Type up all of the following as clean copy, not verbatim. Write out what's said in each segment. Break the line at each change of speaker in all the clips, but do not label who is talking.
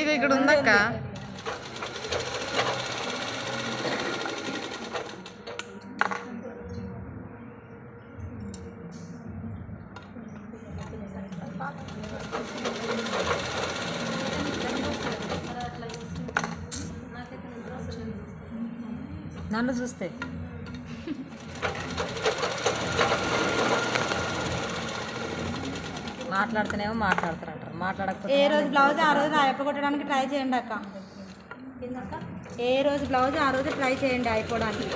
ఇక ఇక్కడ ఉందక్క.
నన్ను చూస్తే మాట్లాడుతూనేమో మాట్లాడతారంటారు, మాట్లాడకపోతే
ఏ రోజు బ్లౌజ్ ఆ రోజు అయిపోగొట్టడానికి ట్రై చేయండి అక్క. ఏ రోజు బ్లౌజ్ ఆ రోజు ట్రై చేయండి అయిపోవడానికి.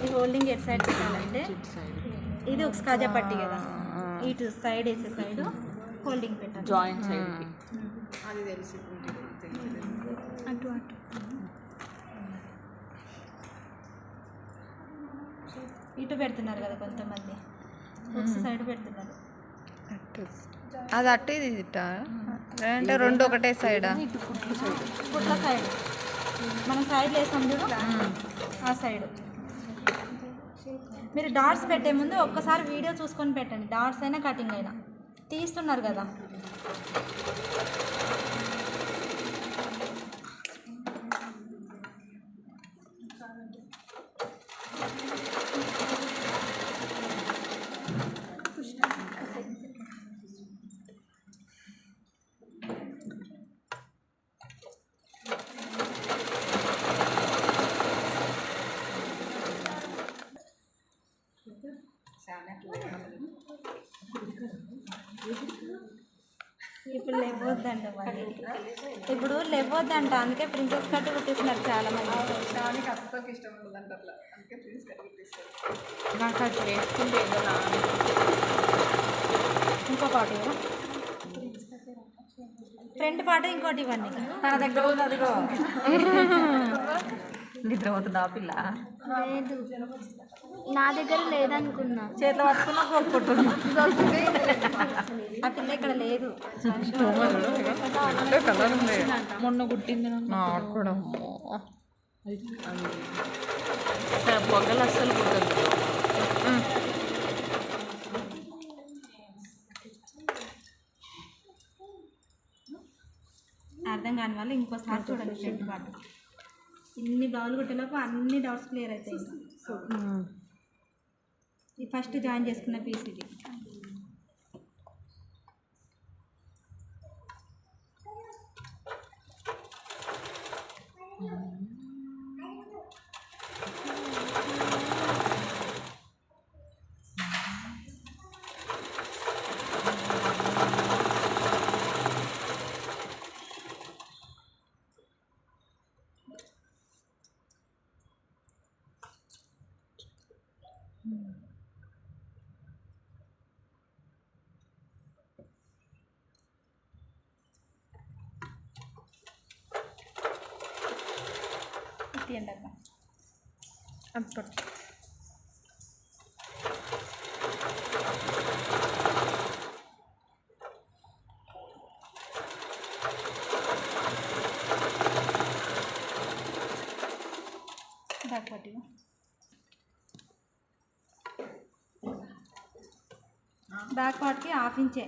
ఈ హోల్డింగ్ ఎట్ సైడ్ పెట్టాలంటే ఇది ఒక స్కాజా పట్టి కదా, ఇటు సైడ్ వేసే సైడ్ హోల్డింగ్ పెట్టాలి.
జాయింట్ సైడ్
అటు అటు ఇటు పెడుతున్నారు కదా కొంతమంది, ఒక సైడ్ పెడుతున్నారు.
అది అటు ఇది ఇట అంటే రెండు ఒకటే సైడా?
పుట్ల సైడ్ మనం సైడ్ వేసాం చూడు, ఆ సైడ్. మీరు డాట్స్ పెట్టే ముందు ఒక్కసారి వీడియో చూసుకొని పెట్టండి, డాట్స్ అయినా కటింగ్ అయినా. తీస్తున్నారు కదా, ఇప్పుడు లేవద్దంట మరి, ఇప్పుడు లేవద్దంట. అందుకే ప్రిన్సెస్ కట్ కుట్టిస్తున్నారు చాలా మంది.
అస్సలు ఇష్టం ఉండదంట అట్లా, అందుకే ప్లీజ్ కట్టిస్తారు.
నాకు అది వేసుకుంటే ఏదో
ఇంకో పాటు ఫ్రంట్ పాటు ఇంకోటి ఇవ్వండి.
తన దగ్గర ఉంది అదిగో. నిద్ర పోతుందా పిల్ల?
లేదు, నా దగ్గర లేదనుకున్నా.
చేతిలో పట్టుకున్నా కొట్టుకుంటున్నా.
ఆ పిల్ల ఇక్కడ లేదు.
కలర్ ఉంది
మొన్న కుట్టింది
నాకు కూడా.
పొగలు అస్సలు కుట్టదు.
అర్థం కాని వాళ్ళు ఇంకోసారి చూడండి ఫ్రంట్ పార్ట్. ఇన్ని బ్లౌజులు కుట్టేలోపు అన్ని డౌట్స్ క్లియర్ అవుతాయి. ఈ ఫస్ట్ జాయిన్ చేసుకున్న పీస్ ఇది. తీయండి అక్క. బ్యాక్ పట్టి బ్యాక్ పార్ట్కి హాఫ్ ఇంచే.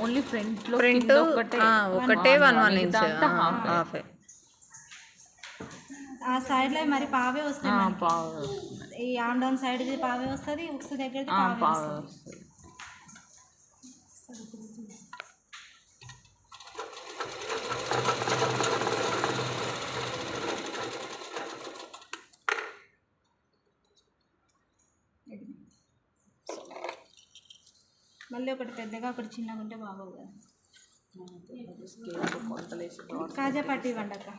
ఓన్లీ ఫ్రంట్ లో
ఒకటే 1 ఇంచ్ హాఫ్.
ఆ సైడ్లో మరి పావే వస్తుంది. ఈ ఆమ్ డౌన్ సైడ్ పావే వస్తుంది, ఉక్స్ దగ్గర పావే వస్తుంది. మళ్ళీ ఒకటి పెద్దగా ఒకటి చిన్నగా ఉంటే బాగోదు కదా. కాజా పట్టి ఇవ్వండి అక్క.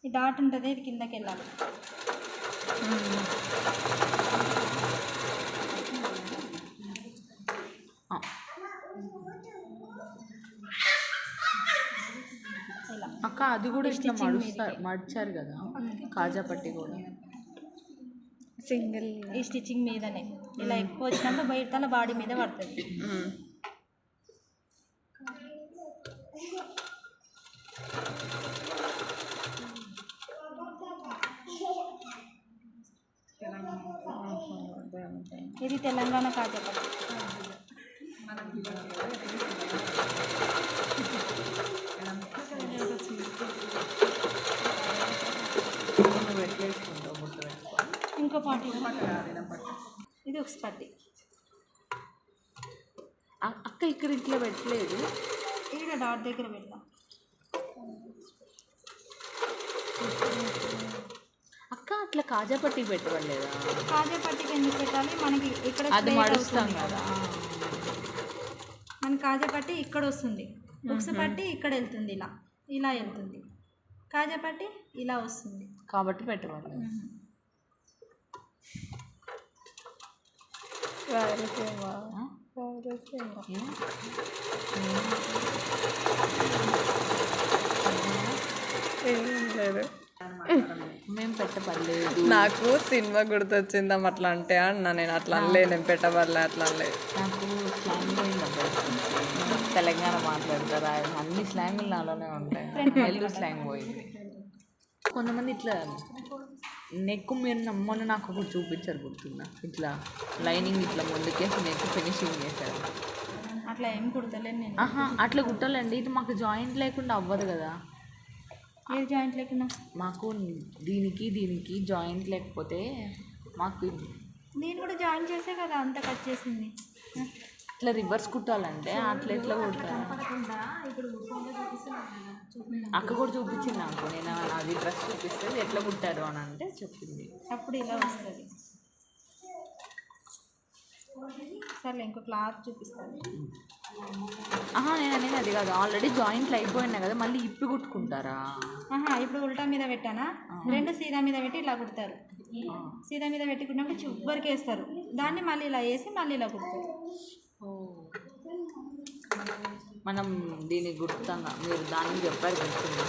ఈ డాట్ ఉంటుంది, ఇది కిందకి వెళ్ళాలి.
అక్క అది కూడా ఇట్లా మడిచారు కదా కాజా పట్టి కూడా
సింగిల్.
ఈ స్టిచ్చింగ్ మీదనే ఇలా ఎక్కువ వచ్చినప్పుడు బయట బాడీ మీద పడుతుంది. ఇది తెలంగాణ కాజా పట్టి.
నువ్వు ఎట్లా వేసుకుంటావు బుట్ట పెట్టుకో.
ఇంకో పాటి ఇది ఒక పట్టి.
అక్క ఇక్కడ ఇట్లా పెట్టలేదు.
ఇక్కడ డాట్ దగ్గర పెడతాం.
అక్క అట్లా కాజా పట్టికి పెట్టవలేదా?
కాజా పట్టికి ఎందుకు పెట్టాలి? మనకి ఇక్కడ
అది మడుస్తాం కదా.
మన కాజా పట్టి ఇక్కడ వస్తుంది, బుక్స్ పట్టి ఇక్కడ వెళ్తుంది, ఇలా ఇలా వెళ్తుంది. కాజా పట్టి ఇలా వస్తుంది
కాబట్టి పెట్టవాలి.
లేదు,
మేము పెట్టబడలేదు.
నాకు సినిమా గుర్తొచ్చిందాం అట్లా అంటే అన్న. నేను అట్లా అనలే, నేను పెట్టబడలే, అట్లా అనలేదు.
నాకు స్లాంగ్ పోయింది అబ్బాయి. తెలంగాణ మాట్లాడతారా? అన్ని స్లాంగులు నాలోనే ఉంటాయి. నెల్లూరు స్లాంగ్ పోయింది. కొంతమంది ఇట్లా నెక్ మీరు మొన్న నాకు ఒకటి చూపించారు, గుర్తుందా? ఇట్లా లైనింగ్ ఇట్లా ముందుకేసి నెక్ ఫినిషింగ్ చేశారు.
అట్లా ఏం కుడతలేను నేను.
ఆహా, అట్లా కుట్టాలండి. ఇది మాకు జాయింట్ లేకుండా అవ్వదు కదా.
ఏ జాయింట్ లేకుండా?
మాకు దీనికి జాయింట్ లేకపోతే మాకు
నేను కూడా జాయిన్ చేసే కదా అంత కట్ చేసింది.
ఇట్లా రివర్స్ కుట్టాలంటే అట్లా ఎట్లా కుట్టాలి?
ఇప్పుడు ఫోన్లో చూపిస్తున్నాను కదా,
అక్క కూడా చూపించింది నాకు. నేను అది డ్రెస్ చూపిస్తే ఎట్లా కుట్టారు అని అంటే చెప్పింది.
అప్పుడు ఇలా వస్తుంది. సరే ఇంకో క్లాత్ చూపిస్తాను.
నేను అనేది అది కాదు, ఆల్రెడీ జాయింట్లు అయిపోయినాయి కదా, మళ్ళీ ఇప్పి కుట్టుకుంటారా?
ఇప్పుడు ఉల్టా మీద పెట్టానా, రెండు సీదా మీద పెట్టి ఇలా కుడతారు. సీదా మీద పెట్టుకున్నప్పుడు చివరికి వేస్తారు, దాన్ని మళ్ళీ ఇలా వేసి మళ్ళీ ఇలా కుడతారు.
మనం దీనికి గుర్తుంగా మీరు దానికి చెప్పారు, గుర్తుంది.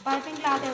Piping cloth